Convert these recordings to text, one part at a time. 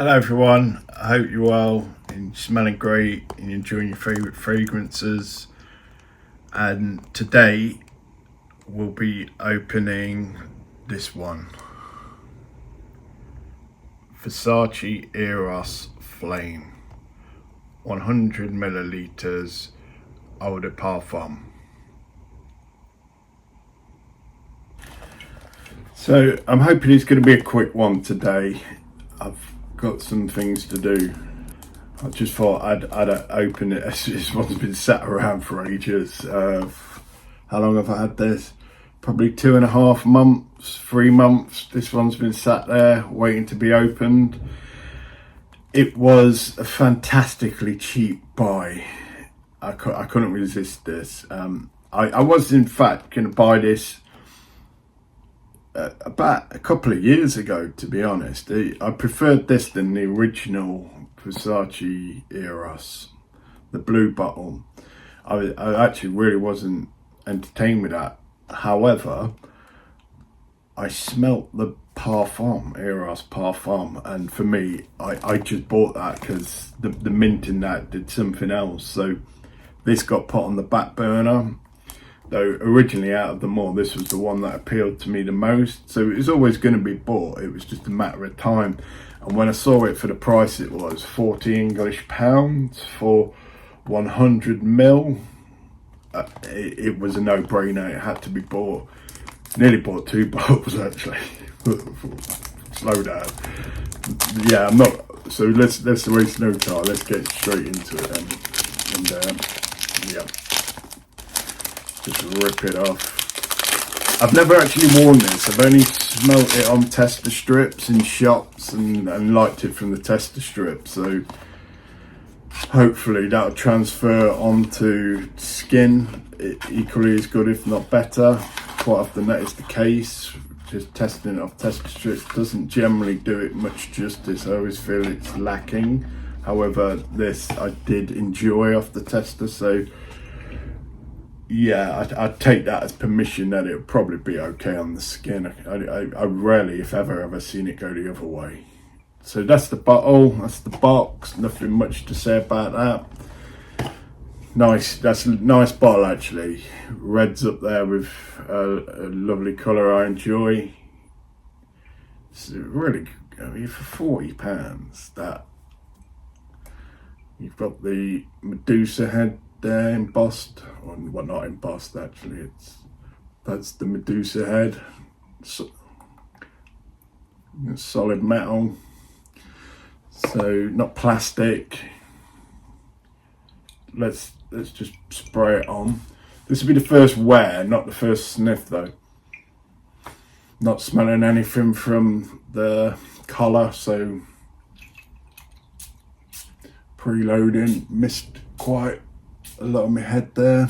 Hello everyone, I hope you're well and you're smelling great and you're enjoying your favourite fragrances. And today we'll be opening this one. Versace Eros Flame. 100 millilitres eau de parfum. So I'm hoping it's going to be a quick one today. I've got some things to do. I just thought I'd open it. This one's been sat around for ages. How long have I had this? Probably 2.5 months, 3 months. This one's been sat there waiting to be opened. It was a fantastically cheap buy. I couldn't resist this. I was in fact going to buy this about a couple of years ago, to be honest. I preferred this than the original Versace Eros, the blue bottle. I actually really wasn't entertained with that. However, I smelt the parfum, Eros parfum, and for me, I just bought that because the mint in that did something else. So this got put on the back burner. Though originally out of them all, this was the one that appealed to me the most. So it was always going to be bought. It was just a matter of time. And when I saw it for the price it was, 40 English pounds for 100 ml, it was a no-brainer. It had to be bought. Nearly bought 2 bottles actually. Slow down. Yeah, I'm not. So let's waste no time. Let's get straight into it then. And yeah. Just rip it off. I've never actually worn this. I've only smelt it on tester strips in shops and liked it from the tester strip. So hopefully that'll transfer onto skin equally as good, if not better. Quite often that is the case. Just testing it off tester strips doesn't generally do it much justice. I always feel it's lacking. However, this I did enjoy off the tester, so yeah, I'd take that as permission that it'll probably be okay on the skin. I rarely, if ever seen it go the other way. So that's the bottle, that's the box, nothing much to say about that. Nice, that's a nice bottle actually. Red's up there with a lovely colour I enjoy. It's really, I mean, for £40, that you've got the Medusa head there embossed, or well, not embossed actually, that's the Medusa head. Solid metal, so not plastic. Let's just spray it on. This will be the first wear, not the first sniff though. Not smelling anything from the collar, so preloading. Missed quite a lot of my head there.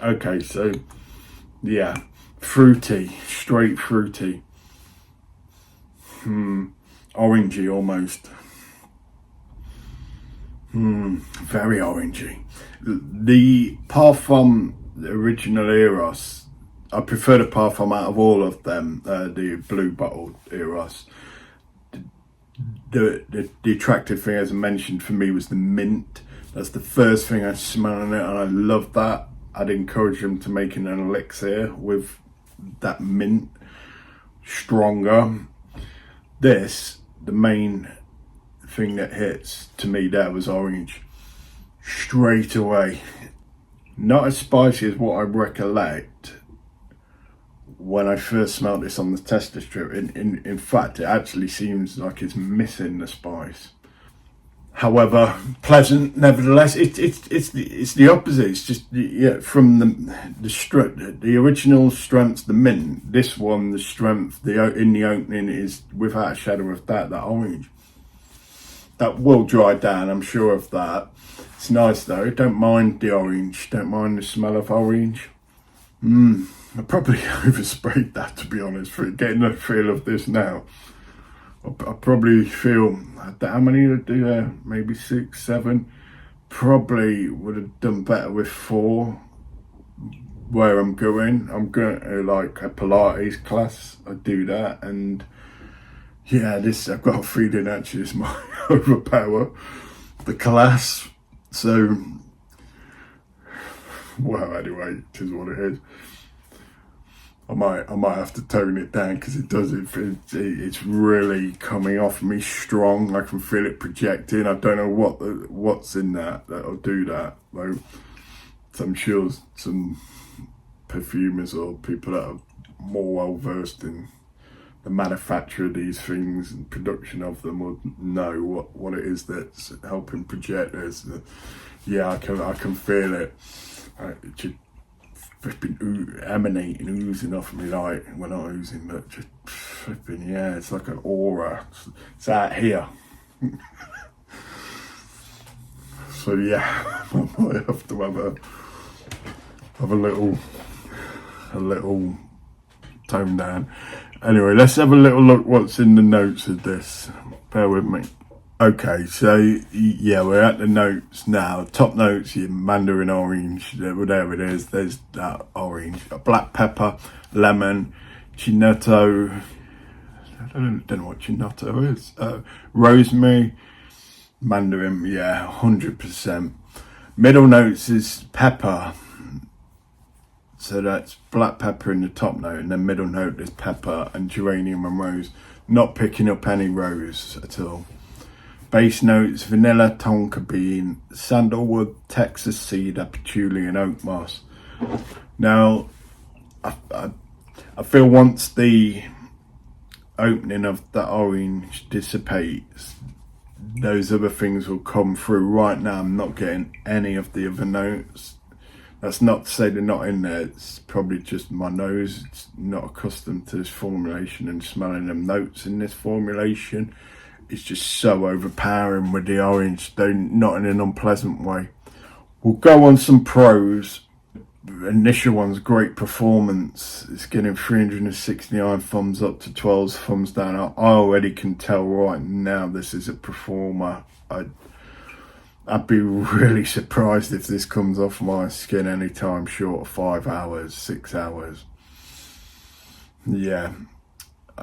Okay, so yeah, fruity, straight fruity. Orangey almost. Very orangey. The parfum, the original Eros, I prefer the parfum out of all of them, the blue bottle Eros. The attractive thing, as I mentioned, for me was the mint. That's the first thing I smell in it, and I love that. I'd encourage them to make an elixir with that mint, stronger. This, the main thing that hits to me there was orange, straight away. Not as spicy as what I recollect when I first smelled this on the tester strip. In fact, it actually seems like it's missing the spice. However, pleasant nevertheless. It's the opposite. It's just, yeah, from the original strength, the mint. This one, the strength, in the opening is without a shadow of that orange. That will dry down, I'm sure of that. It's nice though. Don't mind the orange. Don't mind the smell of orange. I probably oversprayed that, to be honest, for getting the feel of this now. I probably feel, how many did I do there? Maybe 6, 7. Probably would have done better with 4. where I'm going to like a Pilates class. I do that, and yeah, this, I've got a feeling actually this might overpower the class. So, well, anyway, it is what it is. I might have to tone it down because it's really coming off me strong. I can feel it projecting. I don't know what's in that'll do that though. So I'm sure some perfumers or people that are more well versed in the manufacture of these things and production of them would know what it is that's helping project this. Yeah, I can feel it. It just flipping emanating, oozing off me, like, well, not oozing, but just flipping, yeah, it's like an aura. It's out here. So yeah, I might have to have a little tone down. Anyway, let's have a little look what's in the notes of this. Bear with me. Okay, so yeah, we're at the notes now. Top notes, your Mandarin orange, whatever it is, there's that orange. Black pepper, lemon, Chinotto, I don't know what Chinotto is. Rosemary, Mandarin, yeah, 100%. Middle notes is pepper. So that's black pepper in the top note, and then middle note is pepper and geranium and rose. Not picking up any rose at all. Base notes, vanilla, tonka bean, sandalwood, Texas cedar, patchouli and oakmoss. Now, I feel once the opening of the orange dissipates, those other things will come through. Right now, I'm not getting any of the other notes. That's not to say they're not in there. It's probably just my nose. It's not accustomed to this formulation and smelling them notes in this formulation. It's just so overpowering with the orange, though not in an unpleasant way. We'll go on some pros. Initial one's great performance. It's getting 369 thumbs up to 12 thumbs down. I already can tell right now this is a performer. I'd be really surprised if this comes off my skin anytime short of 5 hours, 6 hours. Yeah.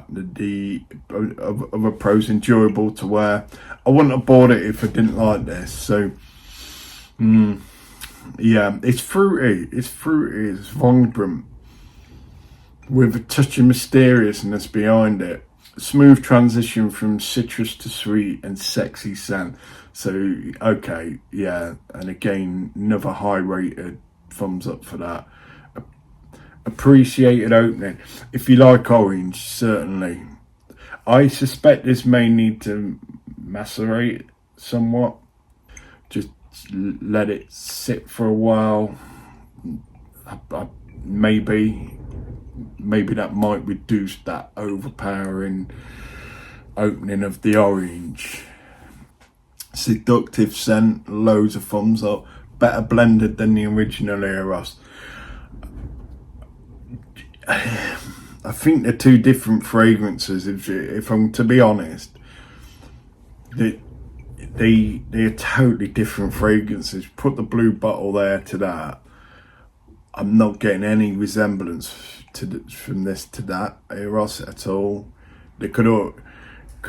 The other pros, enjoyable to wear. I wouldn't have bought it if I didn't like this. So, yeah, it's fruity. It's vibrant with a touch of mysteriousness behind it. Smooth transition from citrus to sweet and sexy scent. So, okay, yeah, and again, another high rated thumbs up for that. Appreciated opening. If you like orange, certainly. I suspect this may need to macerate somewhat. Just let it sit for a while. Maybe that might reduce that overpowering opening of the orange. Seductive scent, loads of thumbs up. Better blended than the original Eros. I think they're two different fragrances. If I'm to be honest, they're totally different fragrances. Put the blue bottle there to that. I'm not getting any resemblance from this to that Eros at all. They could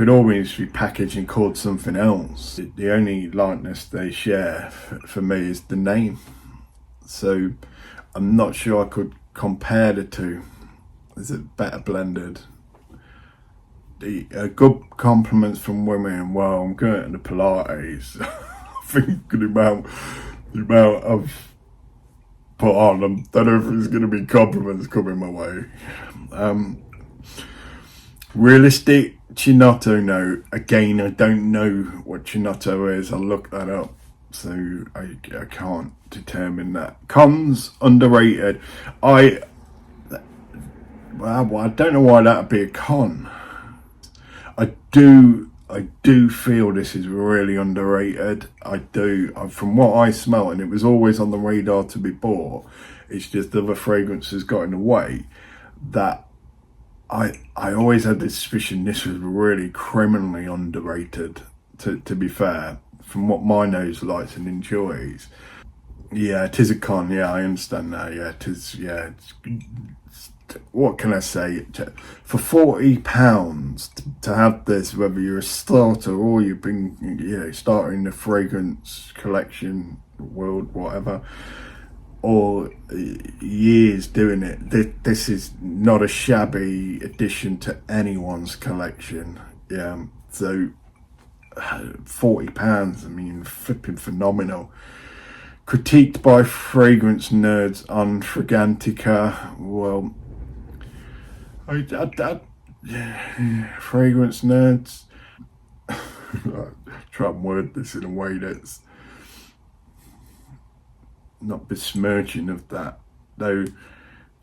always be packaged and called something else. The only likeness they share for me is the name. So I'm not sure I could compare the two. Is it better blended? The good compliments from women. Well, I'm going to the Pilates. I think the amount I've put on, I don't know if there's going to be compliments coming my way. Realistic Chinotto note. Again, I don't know what Chinotto is. I'll look that up. So I can't determine that. Cons, underrated. I don't know why that would be a con. I do feel this is really underrated. I do. From what I smell, and it was always on the radar to be bought, it's just other fragrances got in the way, that I always had this suspicion this was really criminally underrated, to be fair, from what my nose likes and enjoys. Yeah, it is a con. Yeah, I understand that. Yeah, it is. Yeah, what can I say? For £40 to have this, whether you're a starter or you've been, starting the fragrance collection world, whatever, or years doing it, this is not a shabby addition to anyone's collection. Yeah, so £40, I mean, flipping phenomenal. Critiqued by fragrance nerds on Fragrantica. Well, fragrance nerds. Try and word this in a way that's not besmirching of that. Though,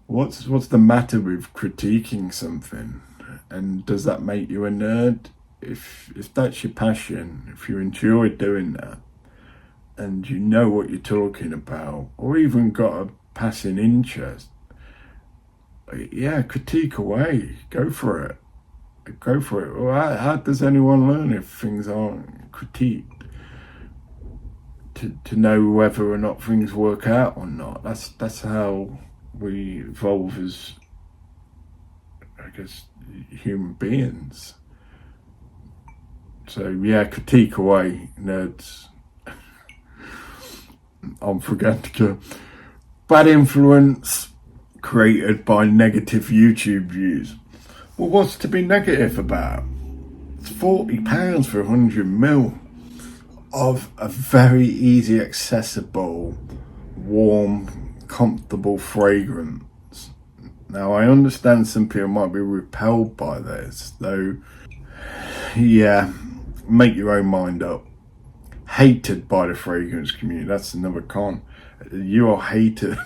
what's the matter with critiquing something? And does that make you a nerd? If that's your passion, if you enjoy doing that, and you know what you're talking about, or even got a passing interest, yeah, critique away. Go for it. Well, how does anyone learn if things aren't critiqued? To know whether or not things work out or not. That's how we evolve as, I guess, human beings. So yeah, critique away, nerds. On Fragrantica. Bad influence created by negative YouTube views. Well, what's to be negative about? It's £40 for 100ml of a very easy, accessible, warm, comfortable fragrance. Now, I understand some people might be repelled by this, though. Yeah, make your own mind up. Hated by the fragrance community. That's another con. You are hated.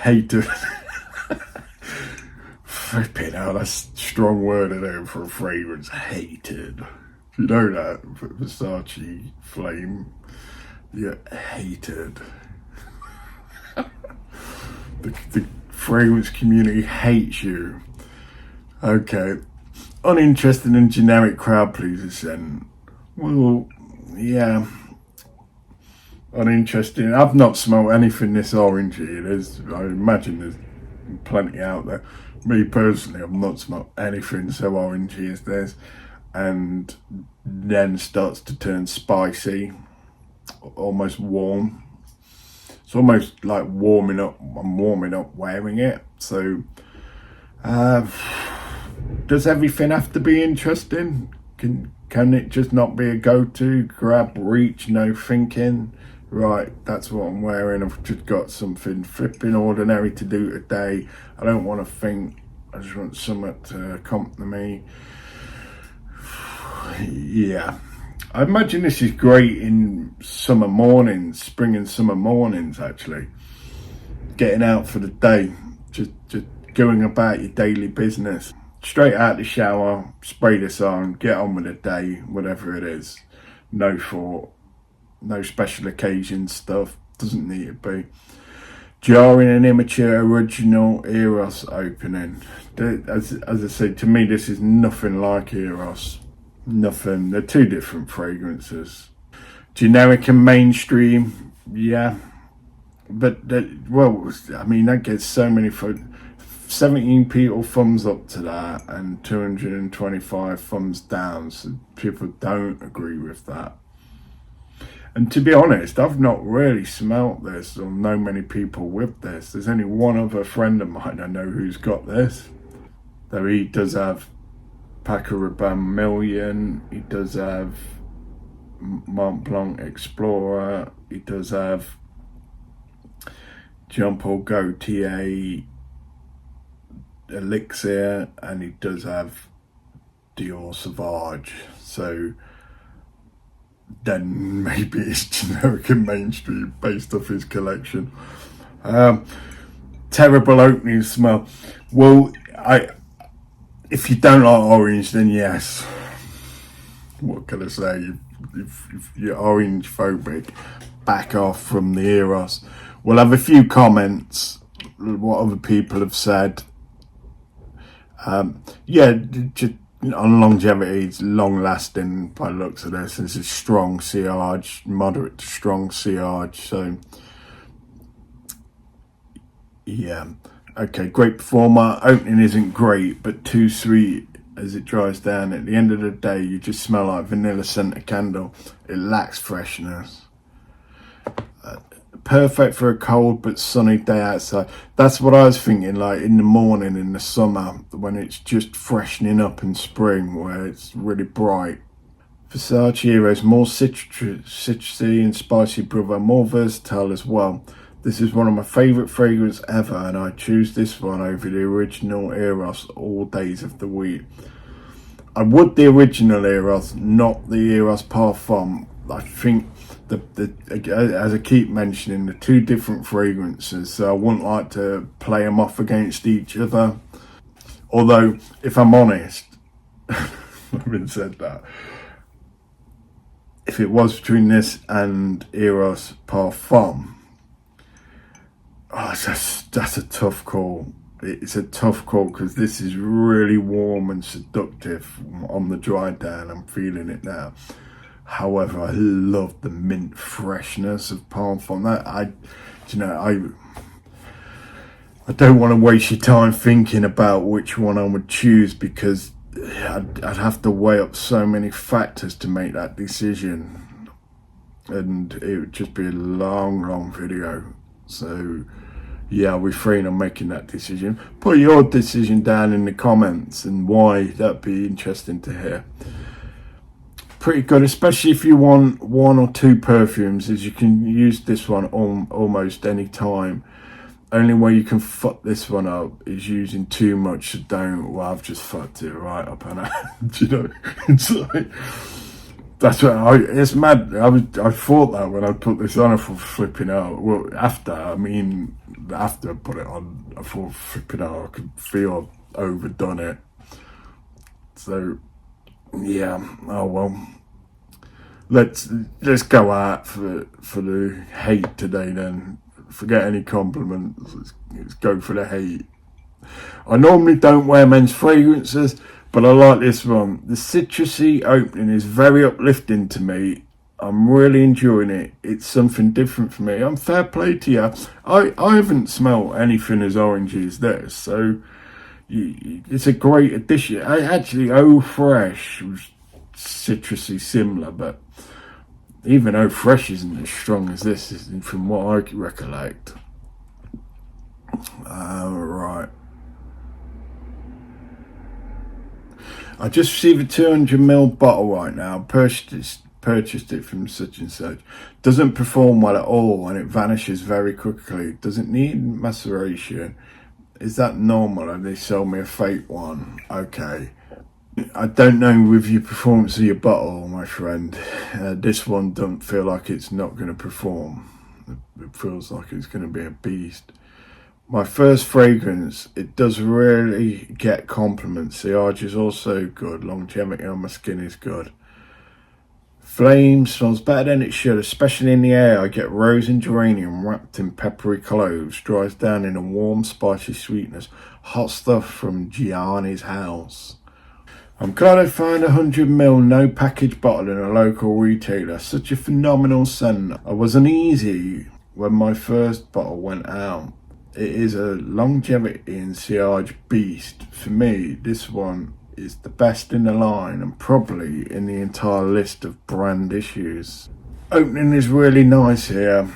Hated. Flipping out. That's a strong word in there for a fragrance. Hated. You know that Versace Flame. You're hated. The fragrance community hates you. Okay. Uninterested and generic crowd pleasers then. Well, yeah. Uninteresting. I've not smelled anything this orangey. I imagine there's plenty out there. Me personally, I've not smelled anything so orangey as this. And then starts to turn spicy. Almost warm. It's almost like warming up. I'm warming up wearing it. So, does everything have to be interesting? Can it just not be a go-to? Grab, reach, no thinking. Right, that's what I'm wearing. I've just got something flipping ordinary to do today. I don't want to think. I just want something to accompany me. Yeah. I imagine this is great in summer mornings, spring and summer mornings, actually. Getting out for the day. Just going about your daily business. Straight out the shower, spray this on, get on with the day, whatever it is. No thought, no special occasion stuff, doesn't need to be. Jarring and immature original Eros opening. As I say, to me this is nothing like Eros. Nothing, they're two different fragrances. Generic and mainstream, yeah. But, that gets so many 17 people thumbs up to that and 225 thumbs down, so people don't agree with that. And to be honest, I've not really smelt this or know many people with this. There's only one other friend of mine I know who's got this, though he does have Pepperwood Million, he does have Mont Blanc Explorer, he does have Jean Paul Gaultier Elixir, and he does have Dior Sauvage. So then maybe it's generic and mainstream based off his collection. Terrible opening smell. Well, if you don't like orange, then yes. What can I say? If you're orange phobic, back off from the Eros. We'll have a few comments, what other people have said. Just on longevity, it's long lasting by the looks of this. This is strong sillage, moderate to strong sillage. So yeah, okay, great performer. Opening isn't great, but too sweet as it dries down. At the end of the day, you just smell like vanilla scented candle. It lacks freshness. Perfect for a cold but sunny day outside. That's what I was thinking, like in the morning in the summer when it's just freshening up in spring where it's really bright. Versace Eros, more citrusy and spicy brother, more versatile as well. This is one of my favourite fragrances ever, and I choose this one over the original Eros all days of the week. I would the original Eros, not the Eros Parfum. I think as I keep mentioning, the two different fragrances, so I wouldn't like to play them off against each other. Although, if I'm honest, having said that, if it was between this and Eros Parfum, that's a tough call. It's a tough call because this is really warm and seductive on the dry down. I'm feeling it now. However, I love the mint freshness of Parfum. I don't want to waste your time thinking about which one I would choose, because I'd have to weigh up so many factors to make that decision, and it would just be a long video. So yeah, I'll refrain on making that decision. Put your decision down in the comments and why. That'd be interesting to hear. Pretty good, especially if you want one or two perfumes, as you can use this one almost any time. Only way you can fuck this one up is using too much. So don't. Well, I've just fucked it right up, and you know, it's like, that's what it's mad. I thought that when I put this on, I thought flipping out. Well, after I put it on, I thought flipping out. I could feel I've overdone it. So yeah, oh well. Let's go out for the hate today then. Forget any compliments. Let's go for the hate. I normally don't wear men's fragrances, but I like this one. The citrusy opening is very uplifting to me. I'm really enjoying it. It's something different for me. I'm fair play to you. I haven't smelled anything as orangey as this, so it's a great addition. Eau Fresh was citrusy similar, but even Eau Fresh isn't as strong as this, from what I recollect. Right. I just received a 200ml bottle right now. Purchased it from such and such. Doesn't perform well at all, and it vanishes very quickly. Doesn't need maceration. Is that normal? And they sold me a fake one. Okay. I don't know with your performance of your bottle, my friend. This one doesn't feel like it's not going to perform. It feels like it's going to be a beast. My first fragrance, it does really get compliments. The arch is also good. Longevity on my skin is good. Flame smells better than it should, especially in the air. I get rose and geranium wrapped in peppery cloves. Dries down in a warm, spicy sweetness. Hot stuff from Gianni's house. I'm glad I found 100ml no package bottle in a local retailer. Such a phenomenal scent. I was uneasy when my first bottle went out. It is a longevity and sillage beast. For me, this one is the best in the line and probably in the entire list of brand issues. Opening is really nice here.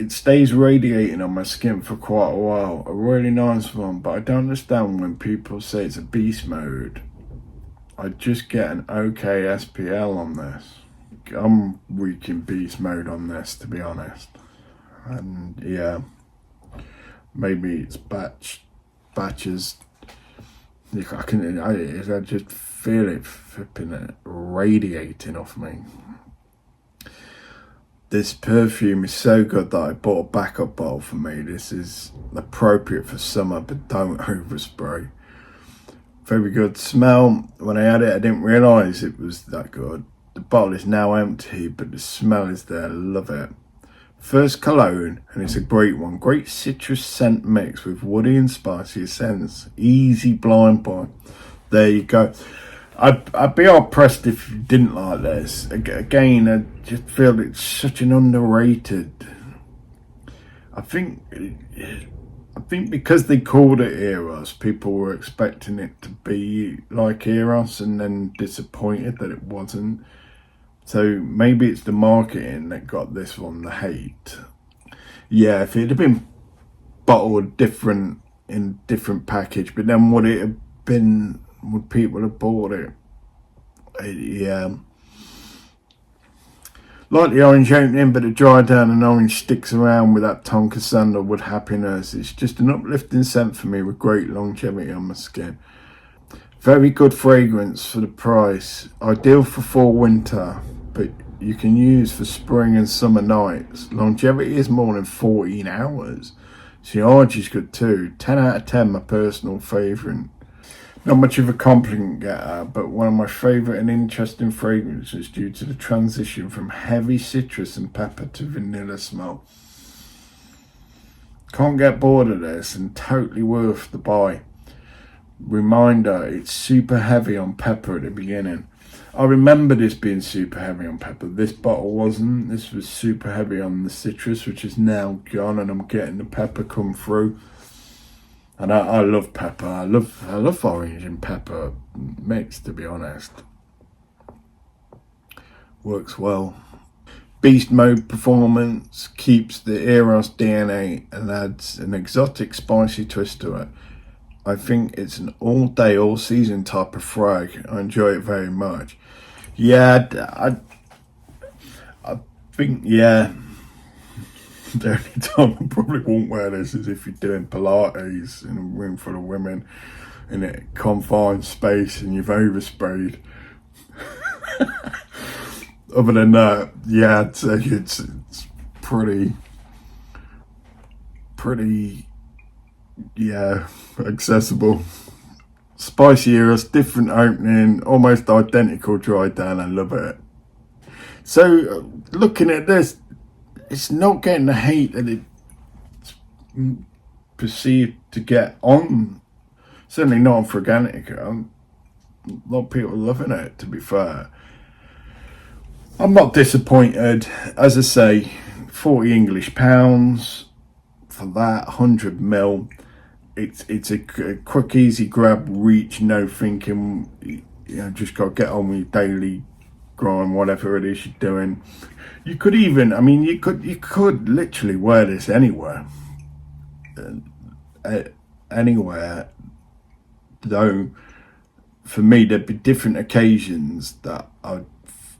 It stays radiating on my skin for quite a while. A really nice one, but I don't understand when people say it's a beast mode. I just get an okay SPL on this. I'm weak in beast mode on this, to be honest. And yeah, maybe it's batches. I just feel it flipping radiating off me. This perfume is so good that I bought a backup bottle for me. This is appropriate for summer, but don't overspray. Very good smell. When I had it, I didn't realise it was that good. The bottle is now empty, but the smell is there. Love it. First cologne, and it's a great one. Great citrus scent mix with woody and spicy scents. Easy blind buy. There you go. I'd be hard pressed if you didn't like this. Again, I just feel it's such an underrated. I think because they called it Eros, people were expecting it to be like Eros and then disappointed that it wasn't. So maybe it's the marketing that got this one the hate. Yeah, if it had been bottled different in different package, but then would it have been? Would people have bought it? Yeah. Like the orange opening, but it dry down and orange sticks around with that Tonka Sandalwood happiness. It's just an uplifting scent for me with great longevity on my skin. Very good fragrance for the price. Ideal for fall winter, but you can use for spring and summer nights. Longevity is more than 14 hours. Sillage is good too. 10 out of 10, my personal favourite. Not much of a compliment getter, but one of my favourite and interesting fragrances due to the transition from heavy citrus and pepper to vanilla smell. Can't get bored of this and totally worth the buy. Reminder, it's super heavy on pepper at the beginning. I remember this being super heavy on pepper. This bottle wasn't. This was super heavy on the citrus, which is now gone, and I'm getting the pepper come through. And I love pepper. I love orange and pepper mixed, to be honest. Works well. Beast mode performance keeps the Eros DNA and adds an exotic spicy twist to it. I think it's an all day, all season type of frag. I enjoy it very much. Yeah, I think, yeah. The only time I probably won't wear this is if you're doing Pilates in a room full of women in a confined space and you've oversprayed. Other than that, yeah, I'd say it's pretty, yeah, accessible. Spicy Eros, different opening, almost identical dry down. I love it. So, looking at this, it's not getting the hate that it's perceived to get on. Certainly not on Fraganica. A lot of people are loving it, to be fair. I'm not disappointed. As I say, 40 English pounds for that, 100 mil. It's a quick, easy grab, reach, no thinking. You know, just got to get on with your daily grind, whatever it is you're doing. You could even, I mean, you could literally wear this anywhere. Anywhere. Though, for me, there'd be different occasions that I'd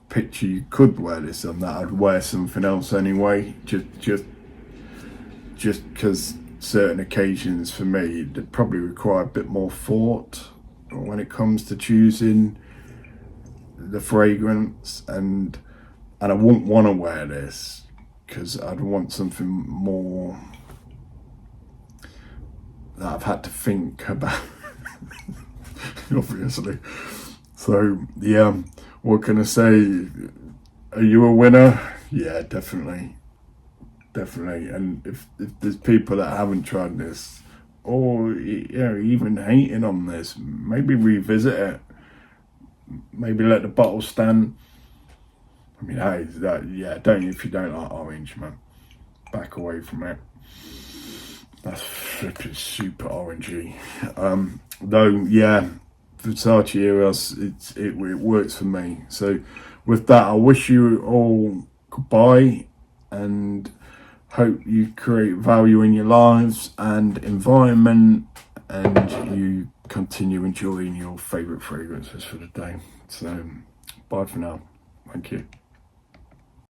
picture you could wear this on, that I'd wear something else anyway. Just because certain occasions for me, that probably require a bit more thought when it comes to choosing the fragrance, and I wouldn't want to wear this because I'd want something more that I've had to think about. Obviously. So yeah, what can I say? Are you a winner? Yeah, definitely. And if there's people that haven't tried this, or even hating on this, maybe revisit it. Maybe let the bottle stand. I mean, don't, if you don't like orange, man, back away from it. That's flipping super orangey. Though, yeah, Versace Eros, it works for me. So with that, I wish you all goodbye and hope you create value in your lives and environment, and you continue enjoying your favourite fragrances for the day. So bye for now. Thank you.